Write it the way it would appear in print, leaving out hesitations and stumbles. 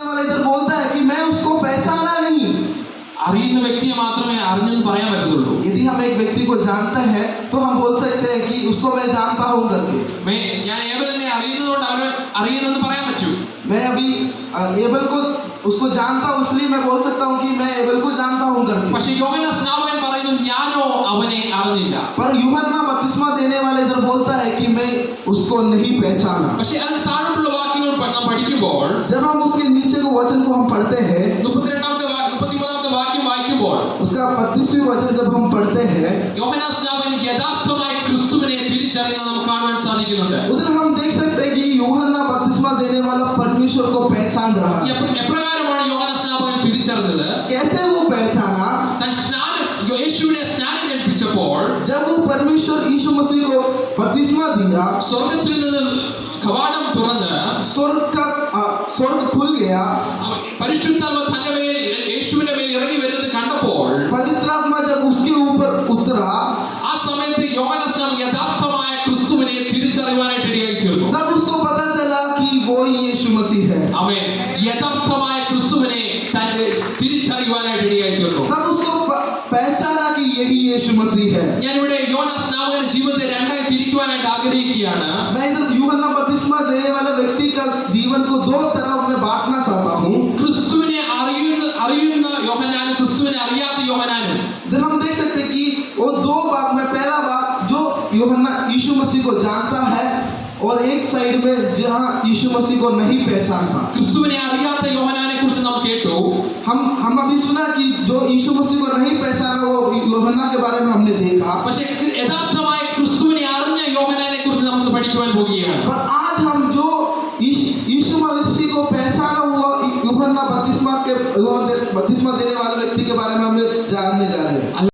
वाला इधर बोलता है कि मैं उसको पहचाना नहीं। അറിയുന്ന വ്യക്തിയെ മാത്രമേ അറിഞ്ഞെന്ന് പറയാൻ പറ്റത്തുള്ളൂ. यदि हम एक व्यक्ति को जानते हैं तो हम बोल सकते हैं कि उसको मैं जानता हूं करके। ഞാൻ ഏബലിനെ അറിയുന്നതുകൊണ്ട് അവനെ അറിയുന്നെന്ന് പറയാൻ പറ്റൂ. मैं अभी एबल को उसको जानता हूं इसलिए मैं बोल सकता हूं कि मैं एबल को जानता हूं करके। പക്ഷേ യോഹന്നാൻ സ്നാപകൻ പറയുന്നു ഞാനോ അവനെ അറിഞ്ഞില്ല. पर यूहन्ना बपतिस्मा देने वाले इधर बोलता है कि मैं उसको नहीं पहचाना। പക്ഷേ അതിന് താഴോട്ടുള്ള വാക്യങ്ങൾ നാം പഠിക്കുമ്പോൾ जब हम उसके नीचे के वचन को हम पढ़ते हैं 33ാമത്തെ വാക്യം വായിക്കുമ്പോൾ उसका 32वें वचन जब हम पढ़ते हैं യോഹന്നാൻ സ്നാപകൻ യഥാർത്ഥമായ ക്രിസ്തുവിനെ തിരിച്ചറിയുന്നത് നമുക്ക് കാണാൻ സാധിക്കുന്നുണ്ട്. उधर हम देख सकते हैं कि यूहन्ना बपतिस्मा देने वाला परमेश्वर को पहचान रहा है। എപ്രകാരമാണ് യോഹന്നാൻ സ്നാപകൻ തിരിച്ചറിഞ്ഞത്? कैसे वो पहचाना? യേശുവിനെ സ്നാനം കഴിപ്പിച്ചപ്പോൾ जब वो परमेश्वर यीशु मसीह को बपतिस्मा दिया സ്വർഗത്തിൽ നിന്ന് കവാടം തുറന്ന് स्वर्ग खुल गया। പരിശുദ്ധാത്മ തന്റെ മേൽ യേശുവിന്റെ മേൽ ഇറങ്ങി വരുന്നത് കണ്ടപ്പോൾ पवित्र आत्मा जब उसके ऊपर उतरा ആ സമയത്ത് യോഹന്നാൻ സ്നാപകൻ യഥാർത്ഥമായ ക്രിസ്തുവിനെ തിരിച്ചറിയുവാനായിട്ട് ഇടയായി തീർന്നു. तब उसको पता चला कि वो यीशु मसीह है। അവൻ യഥാർത്ഥമായ ക്രിസ്തുവിനെ തന്നെ തിരിച്ചറിയുവാനായിട്ട് ഇടയായി തീർന്നു. तब उसको पहचाना कि यही यीशु मसीह है। ഞാനിവിടെ യോഹന്നാൻ സ്നാപകന്റെ ജീവിതത്തെ രണ്ടായി തിരിക്കുവാനായിട്ട് ആഗ്രഹിക്കുകയാണ്. मैं इधर यूहन्ना बपतिस्मा देने वाले व्यक्ति का जीवन को दो तरफ में बांटना चाहता हूँ। ക്രിസ്തുവിനെ അറിയുന്ന യോഹന്നാനും ക്രിസ്തുവിനെ അറിയാത്ത യോഹന്നാനും. इधर हम देख सकते हैं कि वो दो बात में पहला बात जो यूहन्ना यीशु मसीह को जानता है और एक साइड में जहाँ यीशु मसीह को नहीं पहचानता। ക്രിസ്തുവിനെ അറിയാത്ത യോഹന്നാനെ കുറിച്ച് നാം കേട്ടു. हम अभी सुना कि जो यीशु मसीह को नहीं पहचाना वो यूहन्ना के बारे में हमने देखा। പക്ഷേ യഥാർത്ഥമായ ക്രിസ്തുവിനെ അറിഞ്ഞ യോഹന്നാനെ കുറിച്ച് നമ്മൾ പഠിക്കുവാൻ പോവുകയാണ്. पर आज हम जो यीशु मसीह को पहचाना हुआ यूहन्ना बपतिस्मा देने वाले व्यक्ति के बारे में हमें